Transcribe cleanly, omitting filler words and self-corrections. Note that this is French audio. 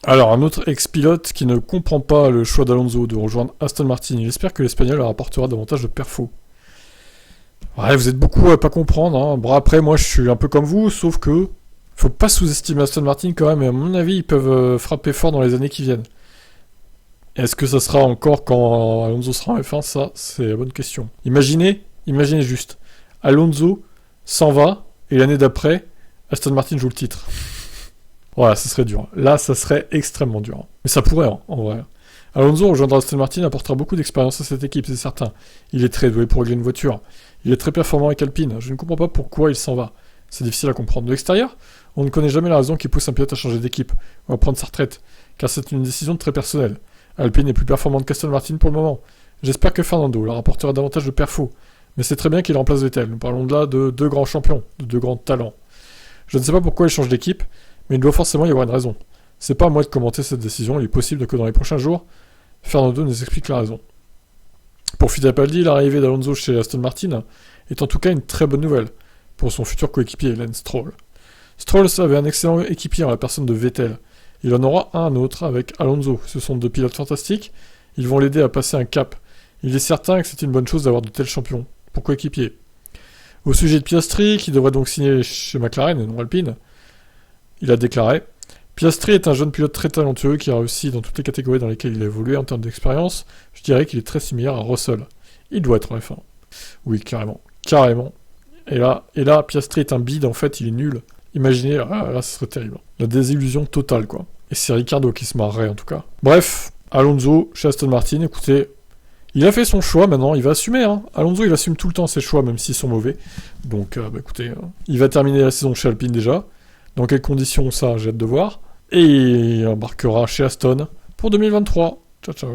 Alors, un autre ex-pilote qui ne comprend pas le choix d'Alonso de rejoindre Aston Martin. Il espère que l'Espagnol leur apportera davantage de perfos. Ouais, vous êtes beaucoup à pas comprendre. Hein. Bon, après, moi, je suis un peu comme vous, sauf que faut pas sous-estimer Aston Martin quand même. Et à mon avis, ils peuvent frapper fort dans les années qui viennent. Est-ce que ça sera encore quand Alonso sera en F1? Ça, c'est la bonne question. Imaginez juste. Alonso s'en va, et l'année d'après, Aston Martin joue le titre. Voilà, ça serait dur. Là, ça serait extrêmement dur. Mais ça pourrait, hein, en vrai. Alonso rejoindra Aston Martin apportera beaucoup d'expérience à cette équipe, c'est certain. Il est très doué pour régler une voiture. Il est très performant avec Alpine. Je ne comprends pas pourquoi il s'en va. C'est difficile à comprendre. De l'extérieur, on ne connaît jamais la raison qui pousse un pilote à changer d'équipe ou à prendre sa retraite, car c'est une décision très personnelle. Alpine est plus performante qu'Aston Martin pour le moment. J'espère que Fernando leur apportera davantage de perfos, mais c'est très bien qu'il remplace Vettel. Nous parlons de là de deux grands champions, de deux grands talents. Je ne sais pas pourquoi il change d'équipe, mais il doit forcément y avoir une raison. C'est pas à moi de commenter cette décision, il est possible que dans les prochains jours, Fernando nous explique la raison. Pour Fittipaldi, l'arrivée d'Alonso chez Aston Martin est en tout cas une très bonne nouvelle pour son futur coéquipier, Lance Stroll. Stroll avait un excellent équipier en la personne de Vettel. Il en aura un autre avec Alonso. Ce sont deux pilotes fantastiques, ils vont l'aider à passer un cap. Il est certain que c'est une bonne chose d'avoir de tels champions pour coéquipier. Au sujet de Piastri, qui devrait donc signer chez McLaren et non Alpine, il a déclaré « Piastri est un jeune pilote très talentueux qui a réussi dans toutes les catégories dans lesquelles il a évolué en termes d'expérience. Je dirais qu'il est très similaire à Russell. Il doit être en F1. » Oui, carrément. Carrément. Et là, Piastri est un bide, en fait, il est nul. Imaginez, là, ce serait terrible. La désillusion totale, quoi. Et c'est Ricardo qui se marrerait, en tout cas. Bref, Alonso, chez Aston Martin, écoutez, il a fait son choix, maintenant, il va assumer, hein. Alonso, il assume tout le temps ses choix, même s'ils sont mauvais. Donc, écoutez, il va terminer la saison chez Alpine, déjà. Dans quelles conditions, ça, j'ai hâte de voir. Et il embarquera chez Aston pour 2023. Ciao, ciao.